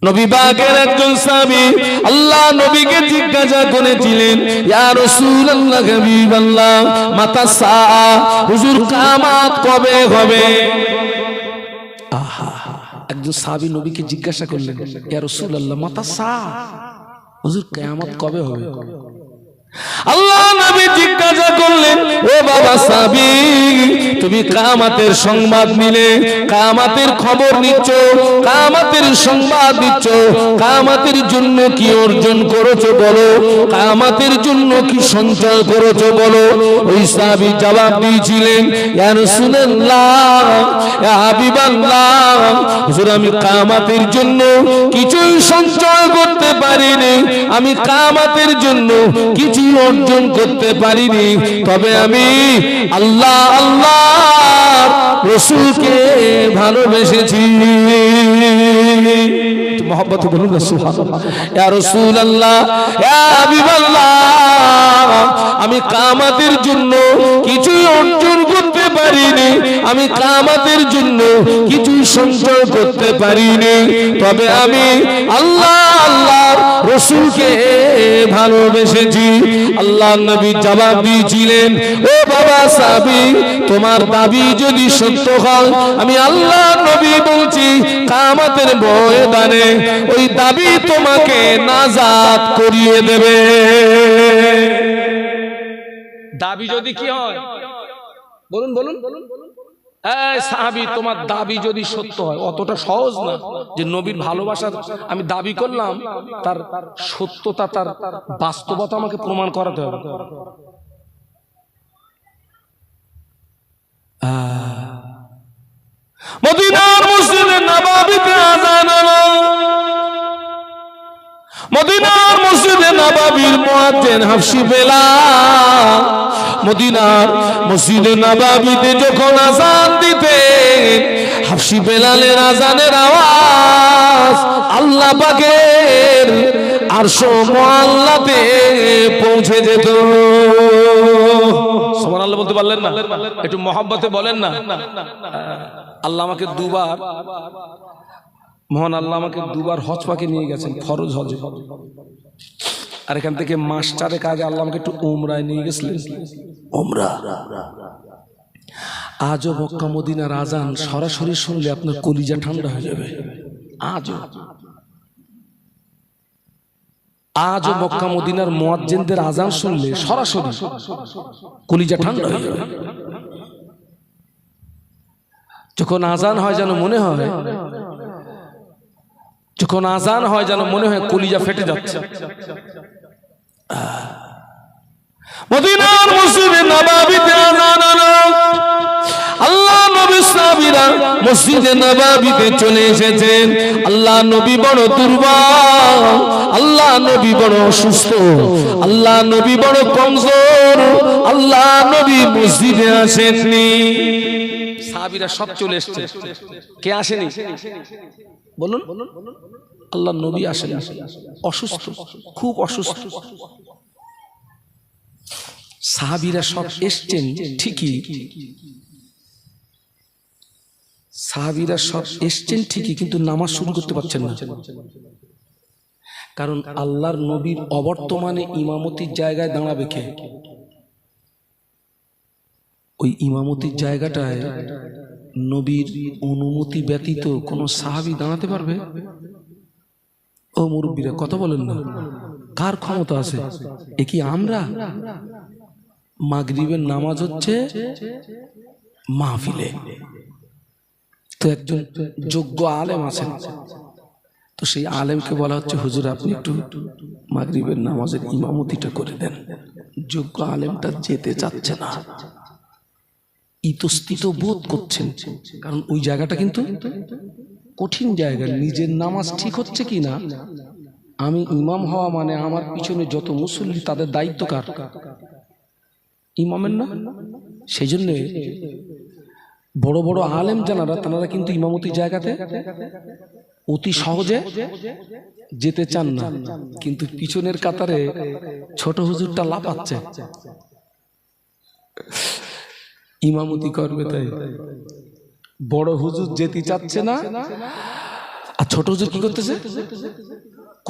নবী পাকের একজন সাহাবী আল্লাহ নবীকে জিজ্ঞাসা করেছিলেন, ইয়া রাসূলুল্লাহ হাবিবাল্লাহ মাতা সাআ, হুজুর কিয়ামত কবে হবে? আহা, একজন সাহাবী নবীকে জিজ্ঞাসা করলেন, ইয়া রাসূলুল্লাহ মাতা সাআ, হুজুর কিয়ামত কবে হবে? আল্লাহ নবী জিজ্ঞাসা করলেন, ও বাবা সাহাবী, তুমি কিয়ামতের সংবাদ নিলে, কিয়ামতের খবর নিচ্ছ, কিয়ামতের সংবাদ দিচ্ছ, কিয়ামতের জন্য কি অর্জন করেছো বলো, কিয়ামতের জন্য কি সঞ্চয় করেছো বলো। ওই সাহাবী জবাব দিয়েছিলেন, ইয়া রাসূলুল্লাহ, ইয়া হাবিবাল্লাহ, হুজুর আমি কিয়ামতের জন্য কিছুই সঞ্চয় করতে পারিনি, আমি কিয়ামতের জন্য কিছু অর্জন করতে পারিনি, তবে আমি আল্লাহ আল্লাহর রাসূলকে ভালোবেসেছি। মোহাম্মদ বলুন না সুবহানাল্লাহ। ইয়া রাসূলুল্লাহ, ইয়া হাবিবাল্লাহ, আমি কিয়ামতের জন্য কিছু অর্জন করতে পারিনি, আমি কিয়ামতের জন্য কিছু সঞ্চয় করতে পারিনি, তবে আমি আল্লাহ আল্লাহর রাসূলকে ভালোবেসেছি। আল্লাহ নবী জবাব দিয়েছিলেন, ও বাবা সাহাবী, তোমার দাবি যদি সত্য হয়, আমি আল্লাহ নবী বলছি কিয়ামতের ময়দানে ওই দাবি তোমাকে নাজাত করিয়ে দেবে। দাবি যদি কি হয় বলুন বলুন। সাহাবী, তোমার দাবি যদি সত্য হয়, অতটা সহজ না যে নবীর ভালোবাসার আমি দাবি করলাম, তার সত্যতা, তার বাস্তবতা আমাকে প্রমাণ করাতে হবে। মদিনার মসজিদে নববীতে আযান হলো, মদিনার মসজিদে নববীর মুয়াজ্জিন হাফসি বেলাল মদিনার মসজিদে নববীতে যখন আযান দিতেন, হাফসি বেলালের আযানের আওয়াজ আল্লাহ পাকের আরশ মুআল্লাতে পৌঁছে যেত। সুবহানাল্লাহ বলতে পারলেন না? একটু মহব্বতে বলেন না। আল্লাহ আমাকে দুবার, মহান আল্লাহ আমাকে দুবার হজ পাকে নিয়ে গেছেন, ফরজ হজে। আর এখান থেকে মাস্টারের কাজে আল্লাহ আমাকে একটু উমরায় নিয়ে গেছিলেন, উমরা। আজও মক্কা মদিনার আযান সরাসরি শুনলে আপনার কলিজা ঠান্ডা হয়ে যাবে। আজও মক্কা মদিনার মুয়াজ্জিনদের আযান শুনলে সরাসরি কলিজা ঠান্ডা হয়ে যাবে। যখন আযান হয় যেন মনে হয়, যখন আযান হয় যেন মনে হয় কলিজা ফেটে যাচ্ছে। মদিনার মসজিদে নববীতে আযান হলো, আল্লাহ নবী সাহাবীরা মসজিদে নববীতে চলে এসেছেন। আল্লাহ নবী বড় দুর্বল, আল্লাহ নবী বড় অসুস্থ, আল্লাহ নবী বড় কমজোর, আল্লাহ নবী মসজিদে আসেননি। সাহাবীরা সব চলে এসেছে, কে আসেনি বলুন? আল্লাহ নবী আসেন, অসুস্থ, খুব অসুস্থ। সাহাবীরা সব এসছেন ঠিকই, সাহাবীরা সব এসছেন ঠিকই, কিন্তু নামাজ শুরু করতে পারছেন না। কারণ আল্লাহর নবীর অবর্তমানে ইমামতির জায়গায় দাঁড়াবে কে? ওই ইমামতির জায়গাটায় নবীর অনুমতি ব্যতীত কোন সাহাবী দাঁড়াতে পারবে? ও মুরব্বীরা কথা বলেন না, কার ক্ষমতা আছে? এ কি আমরা? মাগরিবের নামাজ হচ্ছে মাহফিলে, তো একজন যোগ্য আলেম আছেন, তো সেই আলেমকে বলা হচ্ছে, হুজুর আপনি একটু মাগরিবের নামাজের ইমামতিটা করে দেন। যোগ্য আলেমটা যেতে চাচ্ছে না, ইতস্তত বোধ করছেন, কারণ ওই জায়গাটা কিন্তু কঠিন জায়গা। নিজের নামাজ ঠিক হচ্ছে কি না, আমি ইমাম হওয়া মানে আমার পিছনে যত মুসল্লি তাদের দায়িত্ব কার? ইমামের না? সেই জন্য বড় বড় আলেম জানারা, তারা কিন্তু ইমামতির জায়গাতে অতি সহজে যেতে চান না, কিন্তু পিছনের কাতারে ছোট হুজুরটা লাফাচ্ছে, ইমামতি করবে, তাই বড় হুজুর যেতে চাচ্ছে না, আর ছোট হুজুর কি করতেছে?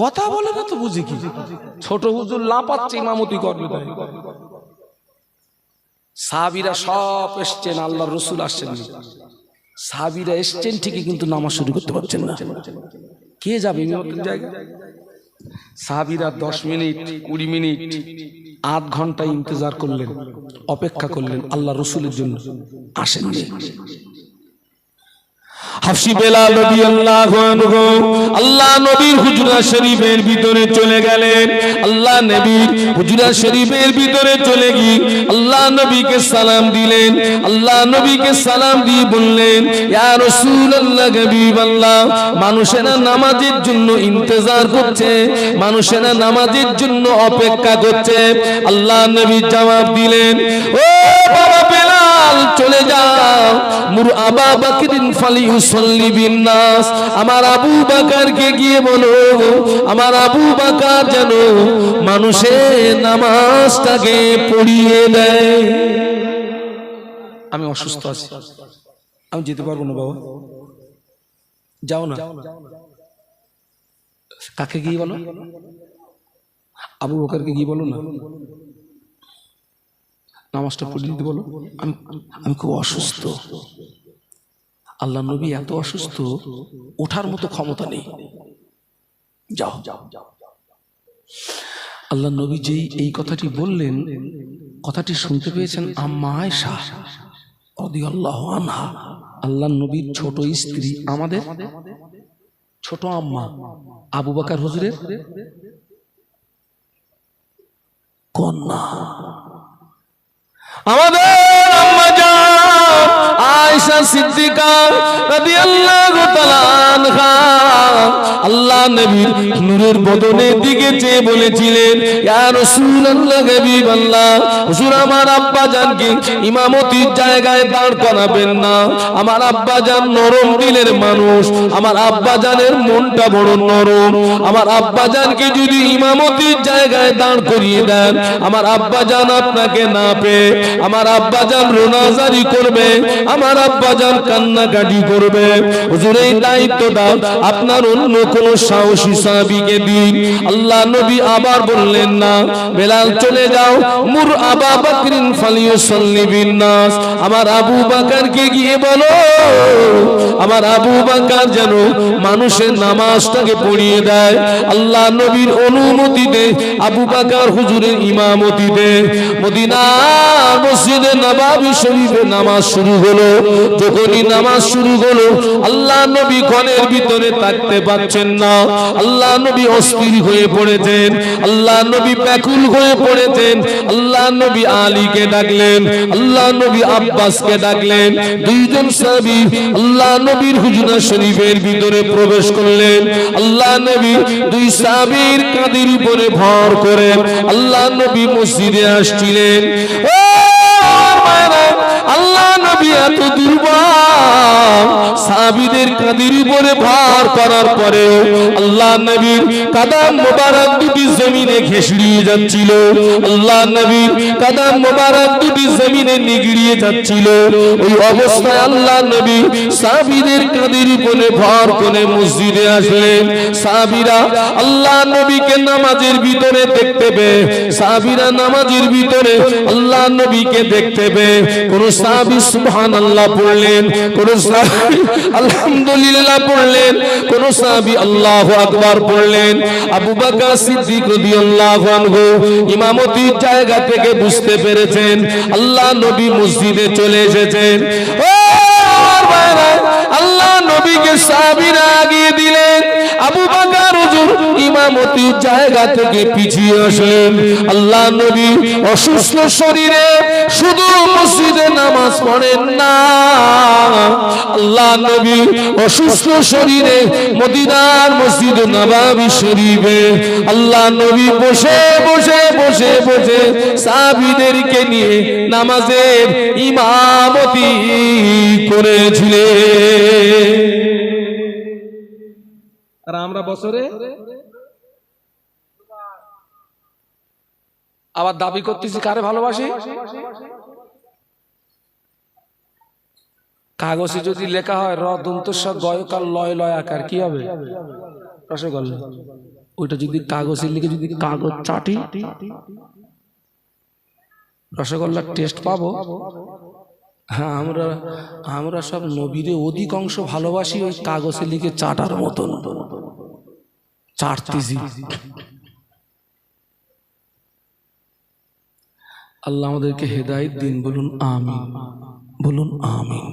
কথা বলে না তো বুঝি কি? ছোট হুজুর লাপাচ্ছে ইমামতি করবে তাই। সাহাবীরা সব এসছেন, আল্লাহর রাসূল আসছেন। সাহাবীরা এসছেন ঠিকই, কিন্তু নামাজ শুরু করতে পারছেন না। কে যাবে ইমামতির জায়গায়? সাহাবীরা 10 মিনিট 20 মিনিট আধ ঘন্টা ইন্তজার করলেন, অপেক্ষা করলেন, আল্লাহ রাসূলের জন্য আসেননি। হাফসি বেলাল রাদিয়াল্লাহু আনহু আল্লাহ নবীর হুজরা শরীফের ভিতরে চলে গেলেন। আল্লাহ নবীর হুজরা শরীফের ভিতরে চলে গিয়ে আল্লাহ নবীকে সালাম দিলেন। আল্লাহ নবীকে সালাম দিয়ে বললেন, ইয়া রাসূলুল্লাহ, হাবিবাল্লাহ, মানুষেরা নামাজের জন্য ইন্তজার করছে, মানুষেরা নামাজের জন্য অপেক্ষা করছে। আল্লাহ নবী জবাব দিলেন, ও বাবা বেলাল, চলে যাও, মুর আবা বকরিন ফালিউসাল্লি বিন নাস, আমার আবু বকরকে গিয়ে বলো, আমার আবু বকর যেন মানুষের নামাজটাকে পড়িয়ে দেয়। আমি অসুস্থ আছি, আমি যেতে পারবো না বাবা। যাও না। কাকে গিয়ে বলো? আবু বকরকে গিয়ে বলো না, নামাজটা পড়িয়ে দিতে বলো, আমি খুব অসুস্থ। আল্লাহ নবী এত অসুস্থ, ওঠার মতো ক্ষমতা নেই। যাও। আল্লাহ নবী যেই এই কথাটি বললেন, কথাটি শুনতে পেয়েছেন আম্মা আয়েশা রাদিয়াল্লাহু আনহা, আল্লাহ নবীর ছোট স্ত্রী, আমাদের ছোট আম্মা আবু বকর হুজুরের কন্যা, আমাদের আম্মা জান আয়েশা সিদ্দিকা রাদিয়াল্লাহু তাআলা আনহা আল্লাহ নবীর নূরের বদনের দিকে চেয়ে বলেছিলেন, ইয়া রাসূলুল্লাহ, হাবিবাল্লাহ, হুজুর আমার আব্বা জানকে ইমামতির জায়গায় দাঁড় করাবেন না। আমার আব্বা জান নরম দিলের মানুষ, আমার আব্বা জানের মনটা বড় নরম। আমার আব্বা জানকে যদি ইমামতির জায়গায় দাঁড় করিয়ে দেন, আমার আব্বা জান আপনাকে না পেয়ে আমার আব্বা জান রোনাজারি করবে, আমার আব্বা জান কান্নাকাটি করবে। হুজুর এই দায়িত্বটা আপনার অন্য কোন সাহসী সাহাবীকে দিন। আল্লাহ নবী আবার বললেন, না বেলাল, চলে যাও, মুর আবা বকরিন ফালিউসাল্লি বিন নাস, আমার আবু বকরকে গিয়ে বলো, আমার আবু বকর যেন মানুষের নামাজটাকে পড়িয়ে দেয়। আল্লাহ নবীর অনুমতিতে আবু বকর হুজুরের ইমামতিতে মদিনার মসজিদে নববী শরীফে নামাজ শুরু হলো। যখনই নামাজ শুরু হলো, আল্লাহ নবী ঘরের ভিতরে থাকতে পারছেন না। আল্লাহ নবী অস্থির হয়ে পড়েছেন, আল্লাহ নবী ব্যাকুল হয়ে পড়েছেন। আল্লাহ নবী আলীকে ডাকলেন, আল্লাহ নবী আব্বাসকে ডাকলেন। দুইজন সাহাবী আল্লাহ নবীর হুজরা শরীফের ভিতরে প্রবেশ করলেন। আল্লাহ নবী দুই সাহাবীর কাঁধের উপরে ভর করে আল্লাহ নবী মসজিদে আসছিলেন। আল্লাহ নবী এত দুর্বল, সাহাবীদের কাঁধের উপরে ভার করার পরে আল্লাহ নবীর কদম মোবারক দুটি জমিনে ঘেঁষড়িয়ে যাচ্ছিল। আল্লাহ নবীর কদম মোবারক দুটি জমিনে নিগড়িয়ে যাচ্ছিল। ওই অবস্থায় আল্লাহ নবী সাহাবীদের কাঁধের উপরে ভার করে মসজিদে আসলেন। সাহাবীরা আল্লাহ নবীকে নামাজের ভিতরে দেখতে পেয়ে, সাহাবীরা নামাজের ভিতরে আল্লাহ নবীকে দেখতে পেয়ে কোন সাহাবী সুবহানাল্লাহ পড়লেন, কোন সাহাবী আলহামদুলিল্লাহ পড়লেন, কোন সাহাবী আল্লাহু আকবার পড়লেন। আবু বকর সিদ্দিক রাদিয়াল্লাহু আনহু ইমামতির জায়গা থেকে বুঝতে পেরেছেন আল্লাহ নবী মসজিদে চলে এসেছেন। ও ভাইরা, আল্লাহ নবীকে সাহাবীরা আগিয়ে দিলেন। আবু বকর হুজুর ইমামতির জায়গা থেকে পিছিয়ে আসলেন। আল্লাহ নবী অসুস্থ শরীরে শুধু মসজিদে নামাজ পড়েন না, আল্লাহ নবী অসুস্থ শরীরে মদিনার মসজিদ নববী শরীফে আল্লাহ নবী বসে বসে বসে বসে সাহাবীদেরকে নিয়ে নামাজের ইমামতি করেছিলেন। আর আমরা বছরে আবার দাবি করতেছি কারে ভালোবাসি? কাগজে যদি লেখা হয় র দন্তস্ব গয়কার লয় লয় আকার কি হবে? রসগোল্লা। ওইটা যদি কাগজে লিখে যদি কাগজ চাটি রসগোল্লার টেস্ট পাবো? হ্যাঁ, আমরা সব নবীরে অধিকাংশ ভালোবাসি ওই কাগজে লিখে চাটার মতন চাটতেছি। আল্লাহ আমাদেরকে হেদায়েত দিন, বলুন আমিন, বলুন আমিন।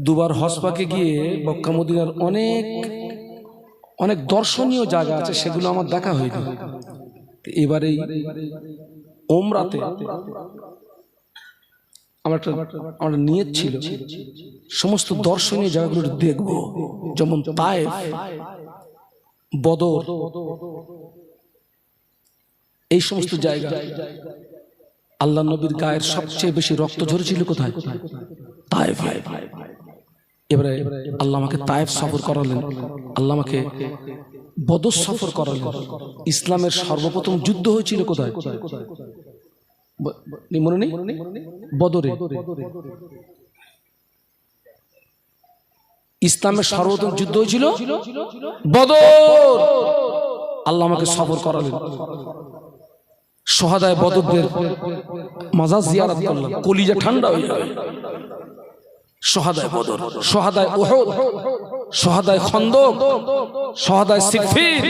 দুবার হজ পাকে গিয়ে মক্কা মদিনার অনেক অনেক দর্শনীয় জায়গা আছে, সেগুলো আমার দেখা হয়নি। এবারে ওমরাতে আমার নিয়ত ছিল সমস্ত দর্শনীয় জায়গাগুলো দেখবো, যেমন তায়েফ, বদর, এই সমস্ত জায়গা। আল্লাহ নবীর গায়ের সবচেয়ে বেশি রক্ত ঝরেছিল কোথায়? তায়েফে। এবারে আল্লাহ আমাকে তায়েফ সফর করালেন, আল্লাহ আমাকে বদর সফর করালেন। ইসলামের সর্বপ্রথম যুদ্ধ হয়েছিল কোথায়? মনে নেই? বদরে। ইসলামের সর্বপ্রথম যুদ্ধ হয়েছিল বদর। আল্লাহ আমাকে সফর করালেন। শহাদায়ে বদরদের মাজার জিয়ারত করলাম, কলিজা ঠান্ডা হয়ে যাবে। শহাদায়ে বদর, শহাদায়ে উহুদ, শহাদায়ে খন্দক, শহাদায়ে সিফফিন।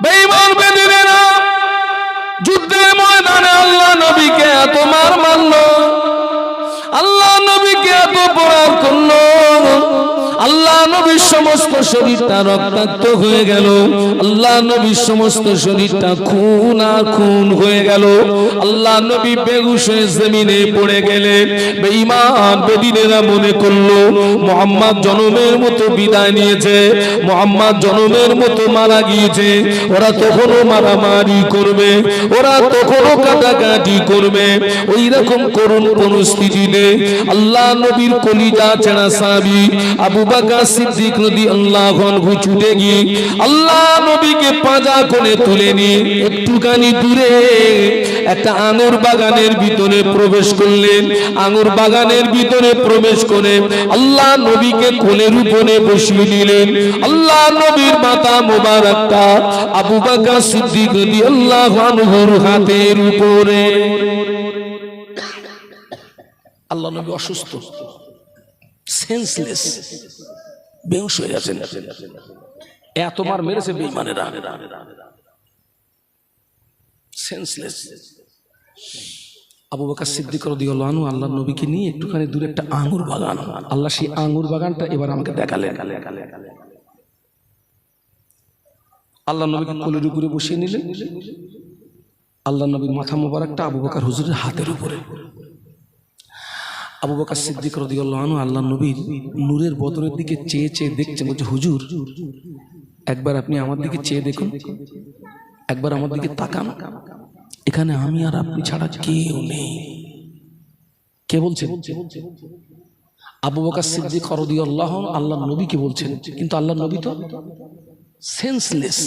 বেঈমান বেদিনেরা যুদ্ধের ময়দানে আল্লাহ নবীকে এত মার মারলো, আল্লাহ নবীকে এত প্রহার করলো, আল্লাহ নবীর সমস্ত শরীরটা রক্তাক্ত হয়ে গেল, আল্লাহ নবীর সমস্ত শরীরটা খুন আর খুন হয়ে গেল। আল্লাহ নবী বেহুশ হয়ে জমিনে পড়ে গেলেন। বেঈমান বেদিনেরা মনে করলো মুহাম্মদ জনমের মতো বিদায় নিয়েছে, মুহাম্মদ জনমের মতো মারা গিয়েছে। ওরা তখনও মারামারি করবে, ওরা তখনও কাটাকাটি করবে। ওই রকম করুণ পরিস্থিতিতে আল্লাহ নবীর কলিজা ছেঁড়া সাহাবী আবু বকর সিদ্দিক রাদিয়াল্লাহু আনহু ছুটে গিয়ে আল্লাহ নবীকে পাঁজা করে তুলে নিয়ে একটুখানি দূরে একটা আঙুর বাগানের ভিতরে প্রবেশ করলেন। আঙুর বাগানের ভিতরে প্রবেশ করে আল্লাহ নবীকে কোলের উপরে বসিয়ে দিলেন। আল্লাহ নবীর মাথা মোবারকটা আবু বকর সিদ্দিক রাদিয়াল্লাহু আনহুর হাতের উপরে। আল্লাহ নবী অসুস্থ, সেন্সলেস, বেহুশ হয়ে গেছেন। এত মার মেরেছে বেঈমানেরা, সেন্সলেস। আবু বকর সিদ্দিক রাদিয়াল্লাহু আনহু আল্লাহ নবীকে নিয়ে একটুখানি দূরে একটা আঙ্গুর বাগান, আল্লাহ সেই আঙ্গুর বাগানটা এবার আমাকে দেখালেন। আল্লাহ নবীকে কোলের উপরে বসিয়ে নিলেন। আল্লাহ নবীর মাথা মোবারকটা আবু বকর হুজুরের হাতের উপরে। আবু বকর সিদ্দিক রাদিয়াল্লাহু আনহু আল্লাহ নবীর নূরের বদনের দিকে চেয়ে চেয়ে দেখছে, বলছে হুজুর একবার আপনি আমার দিকে চেয়ে দেখুন, একবার আমার দিকে তাকান, এখানে আমি আর আপনি ছাড়া কেউ নেই। কে বলছেন? আবু বকর সিদ্দিক রাদিয়াল্লাহু আনহু আল্লাহ নবীকে বলছেন, কিন্তু আল্লাহ নবী তো সেন্সলেস।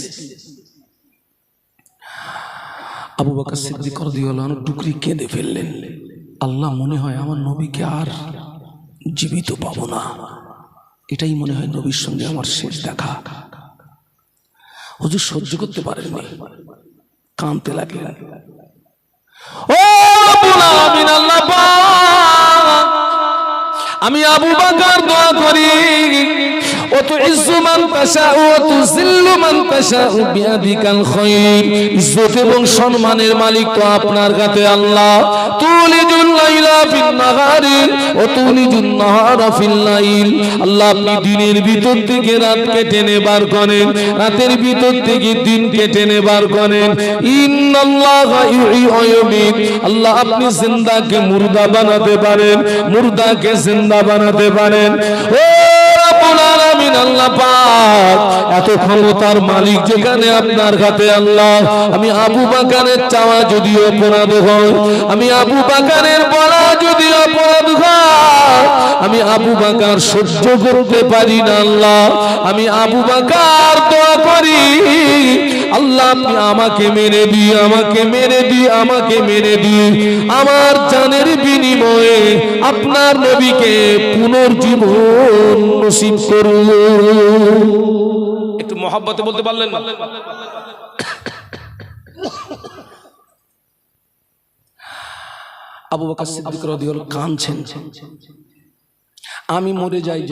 আবু বকর সিদ্দিক রাদিয়াল্লাহু আনহু টুকরি কেঁদে ফেললেন। আল্লাহ মনে হয় আমার নবীকে আর জীবিত পাবো না, এটাই মনে হয় নবীর সঙ্গে আমার শেষ দেখা। হুজুর সহ্য করতে পারেননি, কাঁদতে লাগলেন। ও রব্বুল আলামিন, আল্লাহ পাক, আমি আবু বকর দোয়া করি, ও তো ইজ্জু মান তাশা ও তো জিল্লু মান তাশা বিয়াদিকাল খায়র। ইজ্জত এবং সম্মানের মালিক তো আপনার কাছে আল্লাহ। তুলিজুল লাইলা ফিন নাহারি ও তুলিজুন নাহারা ফিল লাইল। আল্লাহ আপনি দিনের ভিতর থেকে রাতকে টেনে বার করেন, রাতের ভিতর থেকে দিনকে টেনে বার করেন। ইন্নাল্লাহা ইউহয়ী ওয়া ইউমীত। আল্লাহ আপনি জিন্দাকে মুর্দা বানাতে পারেন, মুর্দাকে জিন্দা বানাতে পারেন। ও রাব্বুল আলামিন আল্লাহ পাক এত ক্ষমতার মালিক যেখানে আপনার হাতে আল্লাহ আমি আবু বকরের চাওয়া যদি অপরাধ হয় আমি আবু বকরের বলা যদি অপরাধ হয় আমি আবু বকর সহ্য করতে পারি না আল্লাহ আমি আবু বকর দোয়া করি আল্লাহ আপনি আমাকে মেরে দিই আমাকে মেরে দিই আমাকে মেরে দিই আমার জানের বিনিময়ে আপনার নবীকে পুনর্জীবন নসিব করুন একটু মহব্বতে বলতে পারলেন না আবু বকর সিদ্দিক রাদিয়াল্লাহু কাঁদছেন আমি মরে যাই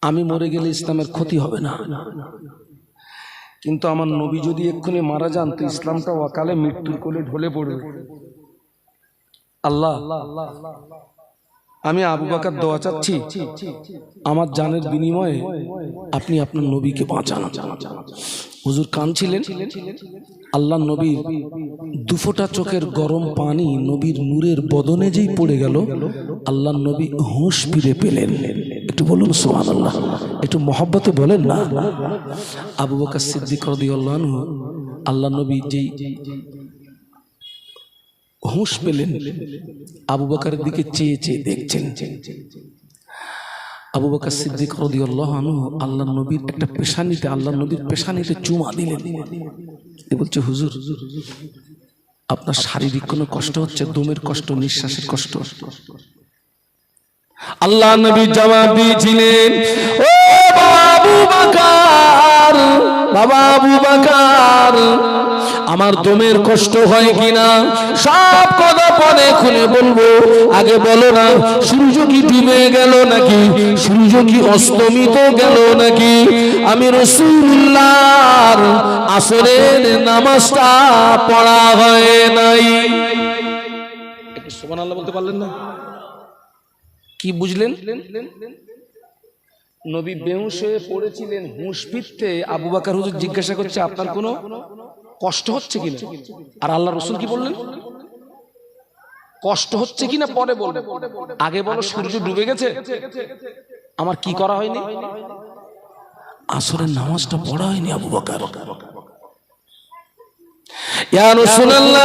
আমি মরে গেলে ইসলামের ক্ষতি হবে না কিন্তু আমার নবী যদি এক্ষুনি মারা যান তো ইসলামটা অকালে মৃত্যুর কোলে ঢলে পড়বে আল্লাহ আমি আবু বকর দোয়া চাচ্ছি আমার জানের বিনিময়ে আপনি আপনার নবীকে বাঁচান হুজুর কাঁদছিলেন আল্লাহ নবীর দুফোঁটা চোখের গরম পানি নবীর নূরের বদনে যেই পড়ে গেল আল্লাহ নবী হুঁশ ফিরে পেলেন একটু বলুন সুবহানাল্লাহ একটু মহব্বতে বলেন না আবু বকর সিদ্দিক রাদিয়াল্লাহু আনহু আল্লাহ নবী যেই হুঁশ পেলেন আবু বকরের দিকে চেয়ে চেয়ে দেখছেন আবু বকর সিদ্দিক রাদিয়াল্লাহু আনহু আল্লাহ নবীর একটা পেশানিতে আল্লাহ নবীর পেশানিতে চুমা দিলেন বলছে হুজুর আপনার শারীরিক কোনো কষ্ট হচ্ছে দমের কষ্ট নিঃশ্বাসের কষ্ট আল্লাহ নবী জবাব দিয়েছিলেন ও আবু বকর বাবা আবু বকর আমার দমের কষ্ট হয় কিনা সব কথা পরে খুলে বলবো আগে বলো না সূর্য কি ডুবে গেল নাকি সূর্য কি অস্তমিত গেল নাকি আমি রাসূলুল্লাহর আসরের নামাজটা পড়া হয় নাই একটু সুবহানাল্লাহ বলতে পারলেন না কি বুঝলেন নবী বেহুশ হয়ে পড়েছিলেন হুঁশ ফিরতে আবু বকর হুজুর জিজ্ঞাসা করছে আপনার কোনো কষ্ট হচ্ছে কিনা আর আল্লাহ রাসূল কি বললেন কষ্ট হচ্ছে কিনা পরে বলবেন আগে বলো সূর্য ডুবে গেছে আমার কি করা হয়নি আসরের নামাজটা পড়া হয়নি আবু বকর ইয়া রাসূলুল্লাহ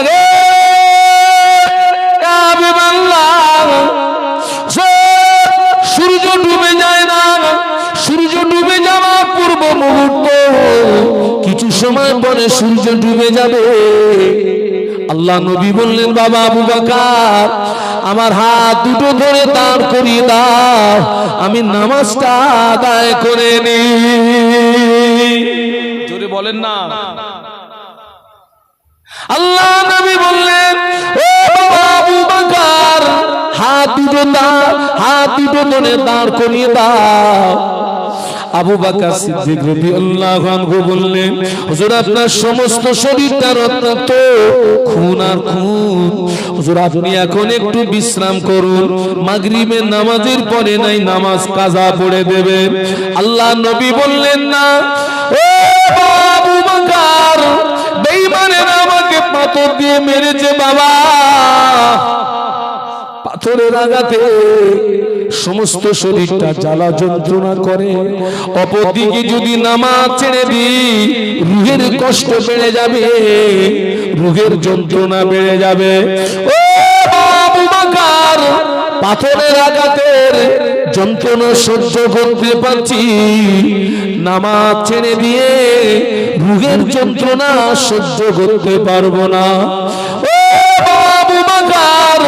ইয়া হাবিবাল্লাহ সূর্য ডুবে যায় না সূর্য ডুবে যাওয়ার পূর্ব মুহূর্ত কিছু সময় পরে সূর্য ডুবে যাবে আল্লাহ নবী বললেন বাবা আবু বকর আমার হাত দুটো ধরে দাঁড় করিয়ে দাও আমি নামাজটা আদায় করে নিই জোরে বলেন না আল্লাহ নবী বললেন ও আবু বকর হাত দুটো ধরে দাঁড় করিয়ে দাও আবু বকর সিদ্দিক রাদিয়াল্লাহু আনহু বললেন হুজুর আপনার সমস্ত শরীরটা রক্তাক্ত খুন আর খুন হুজুর আপনি এখন একটু বিশ্রাম করুন মাগরিবের নামাজের পরে নাই নামাজ কাজা পড়ে দেবেন আল্লাহ নবী বললেন না ও আবু বকর বেঈমানেরা আমাকে পাথর দিয়ে মেরেছে বাবা পাথরের আঘাতে সমস্ত শরীরটা জ্বালা যন্ত্রণা করে অপরদিকে যদি নামাজ ছেড়ে দিই রূহের কষ্ট বেড়ে যাবে রূহের যন্ত্রণা বেড়ে যাবে ও আবু বকর পাথরের আঘাতের যন্ত্রণা সহ্য করতে পারছি নামাজ ছেড়ে দিয়ে রূহের যন্ত্রণা সহ্য করতে পারবো না ও আবু বকর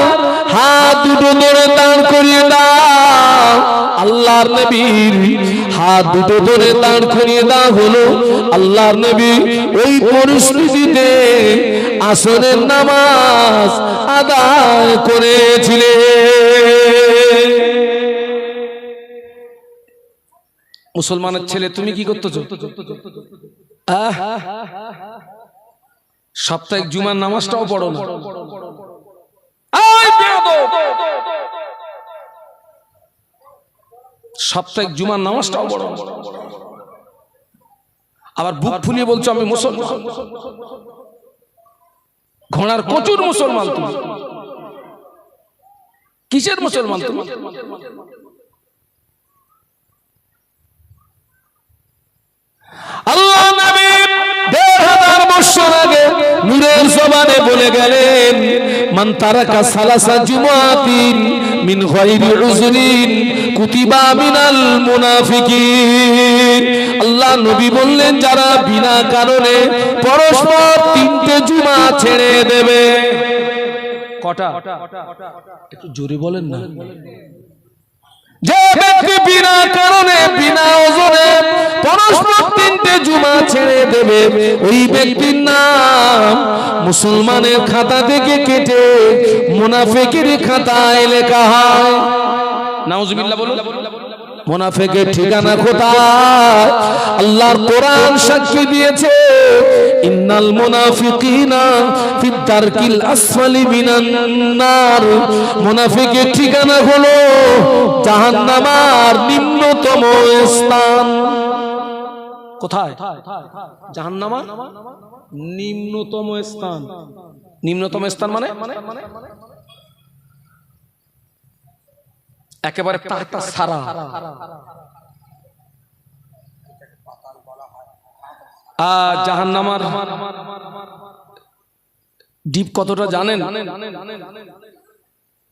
হাত দুটো ধরে দাঁড় করিয়ে দাও আল্লাহর নবীর হাত দুটো ধরে দাঁড় করিয়ে দাও হলো আল্লাহর নবী ওই পরিস্থিতিতে আসরের নামাজ আদায় করেছিলেন মুসলমানের ছেলে তুমি কি করতেছো সাপ্তাহিক জুমার নামাজটাও পড়ো না সাপ্তাহিক জুমার নামাজটাও পড়ো আবার বুক ফুলিয়ে বলছো আমি মুসলমান ঘোড়ার প্রচুর মুসলমান তুমি কিসের মুসলমান তুমি বলে গেলেন, মান তারাকা সালাসা জুমাতিন মিন গায়রি উযরিন কুতিবা মিনাল মুনাফিকিন। আল্লাহ নবী বললেন, যারা বিনা কারণে পরস্পর 3টে জুমা ছেড়ে দেবে। কটা? একটু জোরে বলেন না। যে ব্যক্তি বিনা কারণে বিনা ওজনে পরস্পর 3টে জুমা ছেড়ে দেবে, ওই ব্যক্তির নাম মুসলমানের খাতা থেকে কেটে মুনাফিকের খাতায় লেখা হয়। নাউজুবিল্লাহ বলুন। মুনাফিকের ঠিকানা কোথায়? আল্লাহর কোরআন সাক্ষী দিয়েছে, ইন্নাল মুনাফিকিনা ফিদ দারকিল আসফালি মিনান নার। মুনাফিকের ঠিকানা হলো জাহান্নামের নিম্নতম স্থান। কোথায়? জাহান্নামের নিম্নতম স্থান। নিম্নতম স্থান মানে একেবারে তারটা সারা। জাহান্নামের ডিপ কতটা জানেন?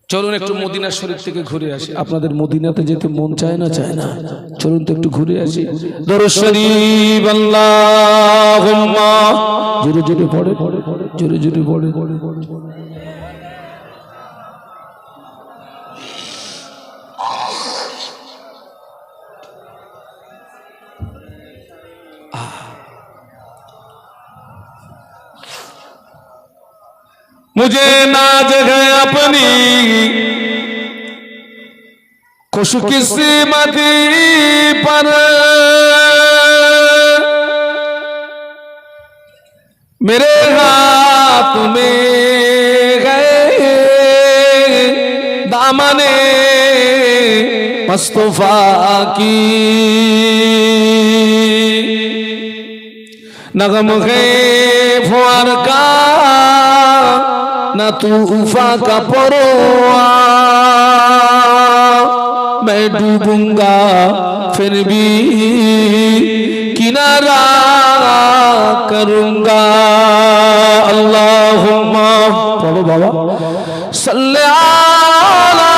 চলুন একটু মদিনা শরীফ থেকে ঘুরে আসি। আপনাদের মদিনাতে যেতে মন চায় না? চায় না? চলুন তো একটু ঘুরে আসি। দরুদ শরীফ আল্লাহুম্মা জোরে জোরে পড়ে, জোরে জোরে পড়ে। मुझे नाज है अपनी खुशकिस्मती पर, मेरे हाथ में गए दामने मुस्तफा की, नगम है फुआर का ना तूफा का परवा, मैं डूबूंगा फिर भी किनारा करूंगा। अल्लाहुम्मा पढ़ो बाबा सल्ले आला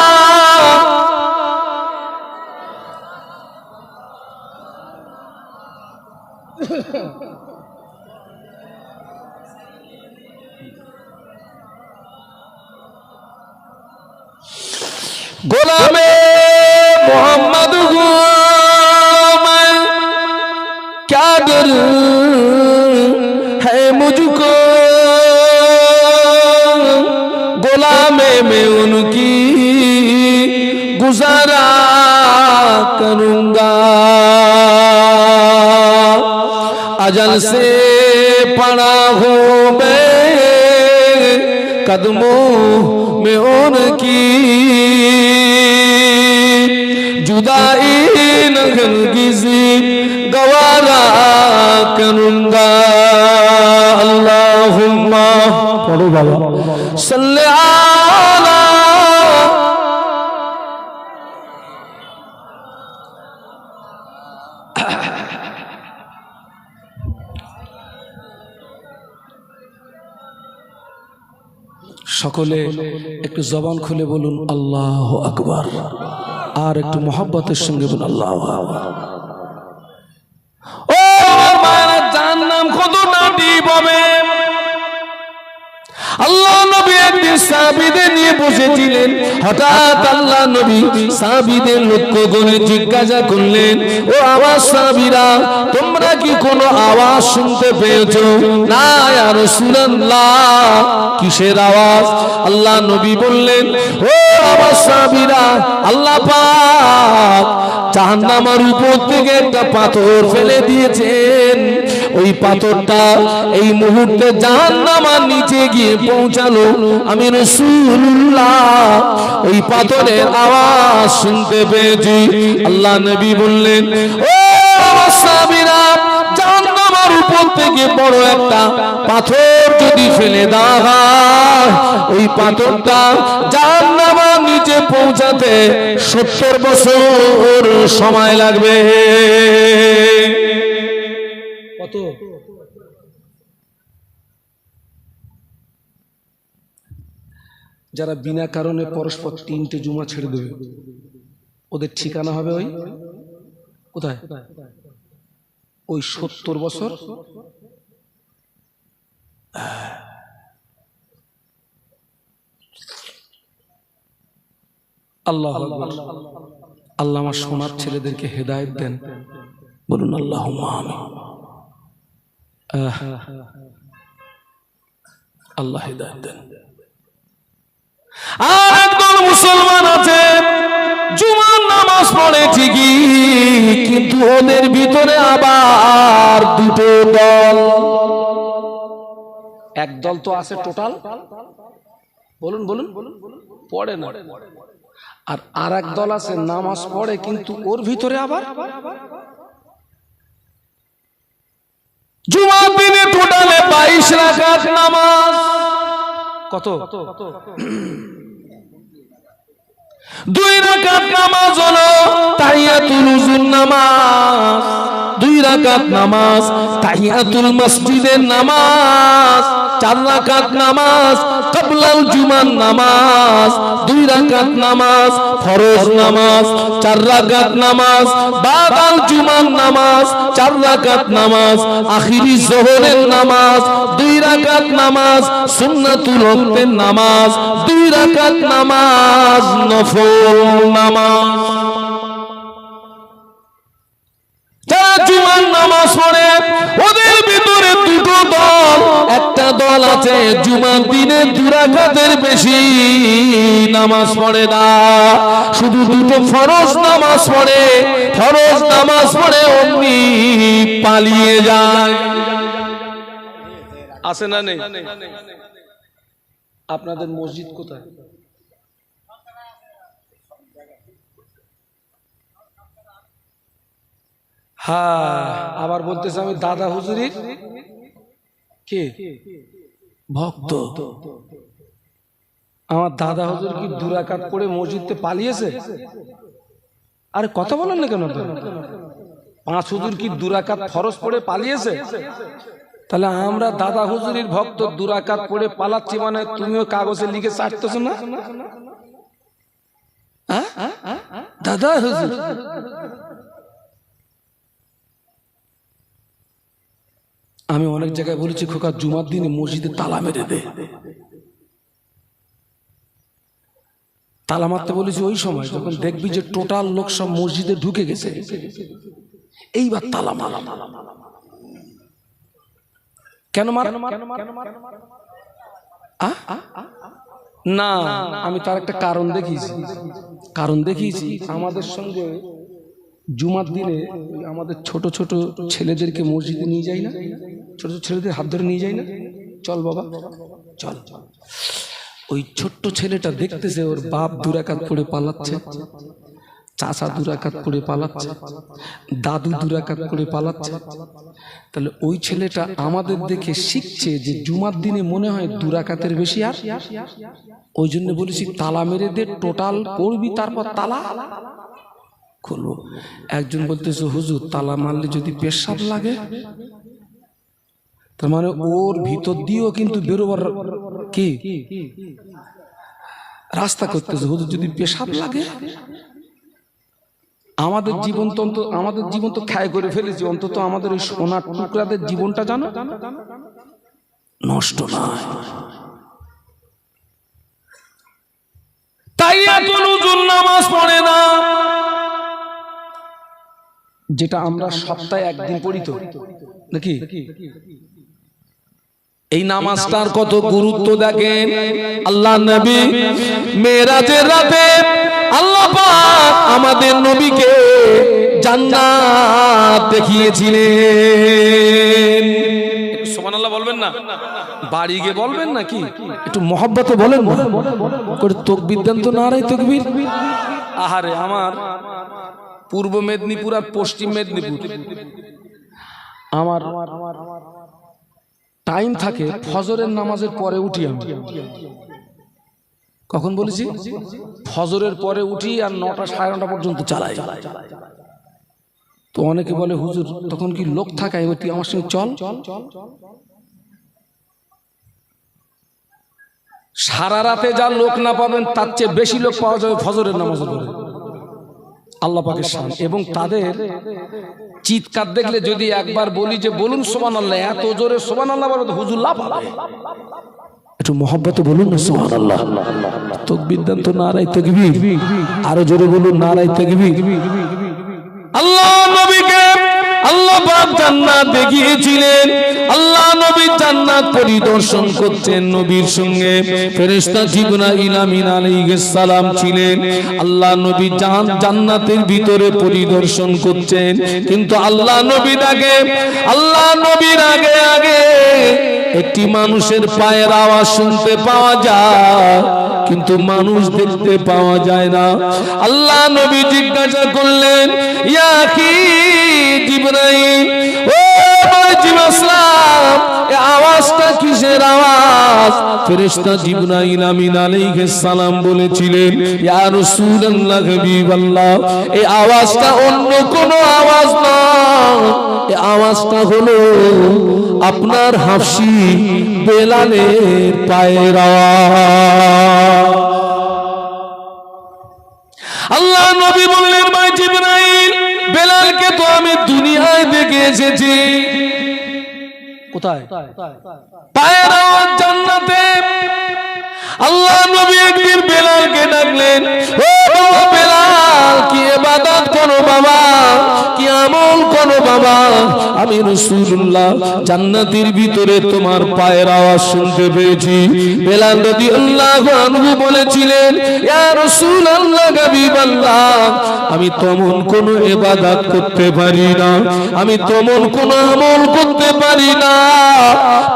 गुलामे मोहम्मद को मैं क्या डर है मुझको, गुलामे में उनकी गुजारा करूंगा। अजल से पड़ा हूँ मैं कदमों में उनकी, जुदाई न किसी गवारा करूंगा। अल्लाहुम्मा पढ़ो बाबा सल्ले आला সকলে একটু জবান খুলে বলুন আল্লাহু আকবার, আর একটু মোহাব্বতের সঙ্গে বলুন আল্লাহু আকবার। ও মায়েরা, জাহান্নাম কতটা ডিপ হবে। আল্লাহ নবী একদিন সাহাবীদের নিয়ে বসেছিলেন, হঠাৎ আল্লাহ নবী সাহাবীদের লক্ষ্য করে জিজ্ঞাসা করলেন, ও আমার সাহাবীরা, তোমরা কি কোনো আওয়াজ শুনতে পেয়েছো? না ইয়া রাসূলুল্লাহ। কিসের আওয়াজ? আল্লাহ নবী বললেন, ও আমার সাহাবীরা, আল্লাহ পাক জাহান্নামের উপর থেকে একটা পাথর ফেলে দিয়েছেন। ওই পাথরটা এই মুহূর্তে জাহান্নামের নিচে গিয়ে পৌঁছালো। আমি রাসূলুল্লাহ ওই পাথরের আওয়াজ শুনতে পেয়েছি। আল্লাহ নবী বললেন, ও আমার সাহাবীরা, জাহান্নামের উপর থেকে বড় একটা পাথর যদি ফেলে দেওয়া হয়, ওই পাথরটা জাহান্নামের নিচে পৌঁছাতে 70 বছর সময় লাগবে। কত? যারা বিনা কারণে পরস্পর 3টে জুমা ছেড়ে দেবে, ওদের ঠিকানা হবে ওই কোথায়? ওই 70 বছর আল্লাহ আল্লাহ আমার সোনার ছেলেদেরকে হেদায়েত দেন, বলুন আল্লাহুম্মা আমিন। আল্লাহ হেদায়েত দেন। আর একদল মুসলমান আছে জুমার নামাজ পড়ে ঠিকই, কিন্তু ওদের ভিতরে আবার দুটো দল। এক দল তো আছে টোটাল, বলুন বলুন, পড়ে না। আর আরেক দল আছে নামাজ পড়ে, কিন্তু ওর ভিতরে আবার জুমার দিনে টোটালে 22 রাকাত নামাজ। কত? 2 রাকাত নামাজ হলো তাহিয়াতুল উযুর নামাজ, 2 রাকাত নামাজ তাহিয়াতুল মসজিদের নামাজ, 4 রাকাত নামাজ ক্বাবলাল জুমার নামাজ, 2 রাকাত নামাজ ফরজ নামাজ, 4 রাকাত নামাজ বাদাল জুমার নামাজ, 4 রাকাত নামাজ আখিরি যোহরের নামাজ, 2 রাকাত নামাজ সুন্নাতুল ওয়াক্তের নামাজ, 2 রাকাত নামাজ নফল নামাজ। যারা জুমার নামাজ পড়ে ওদের ভিতরে দুটো দল। একটা দল আছে জুমার দিনে 2 রাকাতের বেশি নামাজ পড়ে না, শুধু 2টো ফরজ নামাজ পড়ে, ফরজ নামাজ পড়ে অমনি পালিয়ে যায়। আছে না নেই? আপনাদের মসজিদ কোথায়? হ্যাঁ, আবার বলতেছে আমি দাদা হুজুরির কে ভক্ত। আমার দাদা হুজুর কি 2 রাকাত পড়ে মসজিদে পালিয়েছে? আরে কথা বলেন না কেন? 5 হুজুর কি 2 রাকাত ফরজ পড়ে পালিয়েছে? তাহলে আমরা দাদা হুজুরির ভক্ত 2 রাকাত পড়ে পালাচ্ছি, মানে তুমিও কাগজে লিখে ছাড়তেছো না? দাদা হুজুর আমি অনেক জায়গায় বলেছি খোকা জুমার দিনে মসজিদে তালা মেরে দে। তালা মারতে বলেছি ওই সময় যখন দেখবি যে টোটাল লোক সব মসজিদে ঢুকে গেছে, এইবার তালা মারা। কেন মার? না, আমি তার একটা কারণ দেখিয়েছি। আমাদের সঙ্গে জুমার দিনে আমাদের ছোট ছোট ছেলেদেরকে মসজিদে নিয়ে যাই না, ছোট ছোট ছেলেদের হাত ধরে নিয়ে যাই না, চল বাবা চল। ওই ছোট্ট ছেলেটা দেখতেছে ওর বাপ 2 রাকাত পড়ে পালাচ্ছে, চাচা 2 রাকাত পড়ে পালাচ্ছে, দাদু 2 রাকাত পড়ে পালাচ্ছে। তাহলে ওই ছেলেটা আমাদের দেখে শিখছে যে জুমার দিনে মনে হয় 2 রাকাতের বেশি আর। ওই জন্য বলেছি তালা মেরে দে, টোটাল পড়বি তারপর তালা খুলবো। একজন বলতেছে হুজুর তালা মারলে যদি পেশাব লাগে, তার মানে ওর ভিতর দিয়েও কিন্তু বেরোবার কি রাস্তা করতেছে। হুজুর যদি পেশাব লাগে, আমাদের জীবন তো ক্ষয় করে ফেলেছি, অন্তত আমাদের ওই সোনার টুকরাদের জীবনটা জানো নষ্ট নয়। তাই এত হুজুর নামাজ পড়ে না, যেটা আমরা সপ্তাহে একদিন পড়ি তো নাকি? এই নামাজটার কত গুরুত্ব দেখেন। আল্লাহ নবী মেরাজের রাতে আল্লাহ পাক আমাদের নবীকে জান্নাত দেখিয়েছিলেন। সুবহানাল্লাহ বলবেন না? বাড়ি গিয়ে বলবেন নাকি? একটু মহব্বতে বলেন করে তাকবীর দেন তো, নারে তাকবীর। আহারে আমার পূর্ব মেদিনীপুর আর পশ্চিম মেদিনীপুর আমার টাইম থাকে ফজরের নামাজের পরে উঠি আমি। কখন বলেছি? ফজরের পরে উঠি আর 9টা সাড়ে 9টা পর্যন্ত চালাই। তো অনেকে বলে হুজুর তখন কি লোক থাকে? তুই আমার সঙ্গে চল। সারা রাতে যা লোক না পাবেন তার চেয়ে বেশি লোক পাওয়া যাবে ফজরের নামাজ পড়ে। আল্লাহ পাকের শান। এবং তাদের চিৎকার দেখলে যদি একবার বলি যে বলুন সুবহানাল্লাহ, এত জোরে সুবহানাল্লাহ বলতে হুজুর লাভ হবে। একটু মহব্বতে বলুন না সুবহানাল্লাহ। তাকবীর দেন তো, নারায়ে তাকবীর। আরো জোরে বলুন নারায়ে তাকবীর। আল্লাহ নবীকে আল্লাহ পাক জান্নাত দেখিয়েছিলেন। আল্লাহ নবী জান্নাত পরিদর্শন করছেন, নবীর সঙ্গে ফেরেশতা জিবরাইল আমিন আলাইহিস সালাম ছিলেন। আল্লাহ নবী জান্নাতের ভিতরে পরিদর্শন করছেন, কিন্তু আল্লাহ নবীর আগে আগে একটি মানুষের পায়ের আওয়াজ শুনতে পাওয়া যায়, কিন্তু মানুষ দেখতে পাওয়া যায় না। আল্লাহ নবী জিজ্ঞাসা করলেন, ইয়া আখি জিবরাইল, ও জিবরাইল আসসালাম, এই আওয়াজটা কিসের আওয়াজ? ফেরেশতা জিবরাইল আমিন আলাইহিস সালাম বলেছিলেন, ইয়া রাসূলুল্লাহ হাবিবাল্লাহ, এই আওয়াজটা অন্য কোনো আওয়াজ না, এই আওয়াজটা হলো আপনার হাফসি বেলালের পায়ের আওয়াজ। আল্লাহ নবী বললেন, ভাই জিবরাইল, বেলালকে তো আমি দুনিয়ায় দেখে এসেছি। কোথায়? পায়ের আওয়াজ জান্নাতে। আল্লাহ নবী একদিন বেলালকে ডাকলেন, ও বেলাল, কি ইবাদত করো বাবা, কি আমল করো বাবা? আমি রাসূলুল্লাহ জান্নাতের ভিতরে তোমার পায়ের আওয়াজ শুনতে পেয়েছি। বেলাল রাদিয়াল্লাহু আনহু বলেছিলেন, ইয়া রাসূলুল্লাহ হাবিবাল্লাহ, আমি তেমন কোনো ইবাদত করতে পারি না, আমি তেমন কোনো আমল করতে পারি না,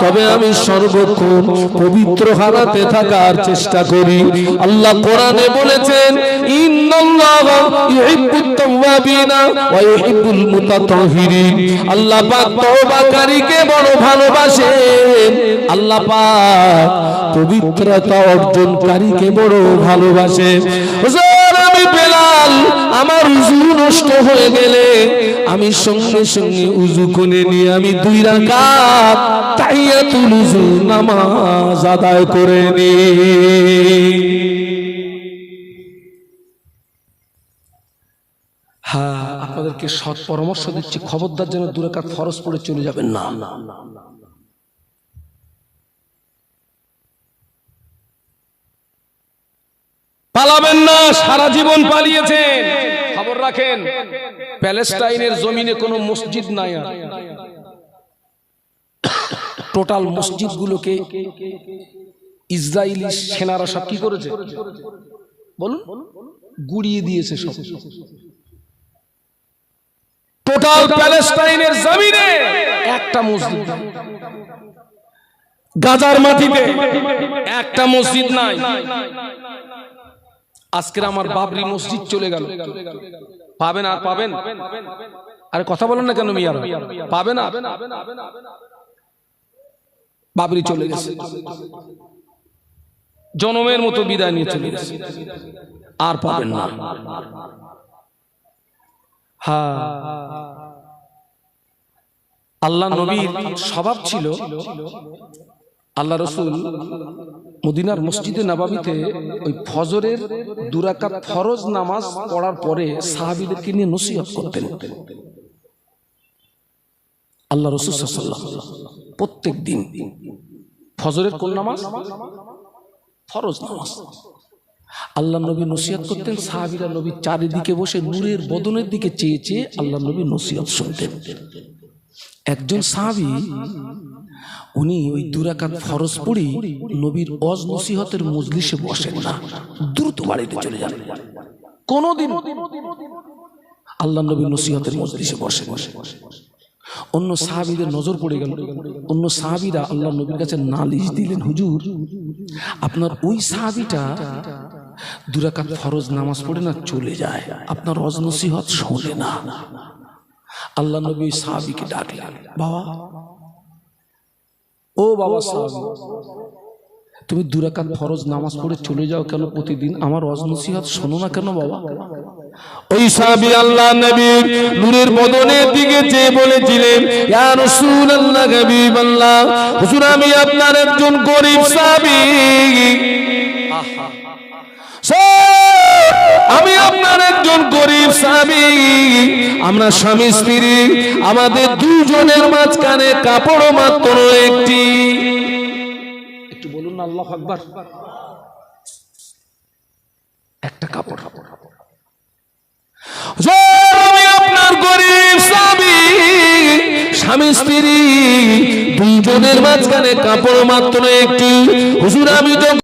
তবে আমি সর্বক্ষণ পবিত্র হালাতে থাকার চেষ্টা করি। আল্লাহ কোরআনে বলেছেন, ইন্নাল্লাহা ইউহিব্বুত তাওয়াবিনা ওয়া ইউহিব্বুল মুতাতাহহিরিন। আল্লাহ পাক তওবাকারীকে বড় ভালোবাসেন, আল্লাহ পাক পবিত্রতা অর্জনকারীকে বড় ভালোবাসেন। হুজুর, আমি বেলাল, আমার উযু নষ্ট হয়ে গেলে আমি সঙ্গে সঙ্গে উযু করে নিয়ে আমি 2 রাকাত তাহিয়াতুল উযু নামাজ আদায় করে নিই। হ্যাঁ, আপনাদেরকে সৎ পরামর্শ দিচ্ছি, খবরদার যেন 2 রাকাত ফরজ পড়ে চলে যাবেন না। পালাবেন না, সারা জীবন পালিয়েছেন। খবর রাখেন, প্যালেস্টাইনের জমিনে কোনো মসজিদ নাই। টোটাল মসজিদগুলোকে ইসরায়েলি সেনারা সব কি করেছে বলুন? গুড়িয়ে দিয়েছে সব। টোটাল প্যালেস্টাইনের জমিনে একটা মসজিদ, গাজার মাটিতে একটা মসজিদ নাই। আজকে আমার বাবরি মসজিদ চলে গেল, পাবেন আর পাবেন? আরে কথা বলেন না কেন মিয়া, পাবে না? বাবরি চলে গেছে, জনমের মতো বিদায় নিয়ে চলে গেছে, আর পাবেন না। হ্যাঁ, আল্লাহ নবীর স্বভাব ছিল, আল্লাহ রাসূল মদিনার মসজিদে নববীতে ওই ফজরের 2 রাকাত ফরজ নামাজ পড়ার পরে সাহাবীদেরকে নিয়ে নসিহত করতেন। আল্লাহ রাসূল সাল্লাল্লাহু আলাইহি ওয়াসাল্লাম প্রত্যেক দিন ফজরের কোন নামাজ? ফরজ নামাজ। আল্লাহ নবী নসিহত করতেন, সাহাবীরা নবীর চারিদিকে বসে নূরের বদনের দিকে চেয়ে চেয়ে আল্লাহ নবী নসিহত শুনতেন। একজন সাহাবী, উনি ওই 2 রাকাত ফরজ পড়ি নবীর ওয়াজ নসিহতের মজলিসে বসেন না, দ্রুত বাড়িতে চলে যান। কোনদিন আল্লাহ নবীর নসিহতের মজলিসে বসে। অন্য সাহাবীদের নজর পড়ে গেল, অন্য সাহাবীরা আল্লাহ নবীর কাছে নালিশ দিলেন, হুজুর আপনার ওই সাহাবীটা 2 রাকাত ফরজ নামাজ পড়ে না চলে যায়, আপনার ওয়াজ নসিহত শোনে না। আল্লাহ নবী সাহাবীকে ডাকলেন, বাবা, ও বাবা সাহাবী, তুমি 2 রাকাত ফরজ নামাজ পড়ে চলে যাও কেন প্রতিদিন? আমার ওয়াজ নসিহত শোনো না কেন বাবা? ওই সাহাবী আল্লাহ নবীর নূরের বদনের দিকে চেয়ে বলেছিলেন, ইয়া রাসূলুল্লাহ, হাবিবাল্লাহ, হুজুর আমি আপনার একজন গরীব সাহাবী, আমি আপনার একজন গরীব সাহাবী, আমরা স্বামী স্ত্রী, আমাদের দুজনের মাঝখানে কাপড় মাত্র একটি। একটু বলুন না আল্লাহু আকবার। একটা কাপড়। আমি আপনার গরীব স্বামী, স্বামী স্ত্রী দুজনের মাঝখানে কাপড় মাত্র একটি। হুজুর আমি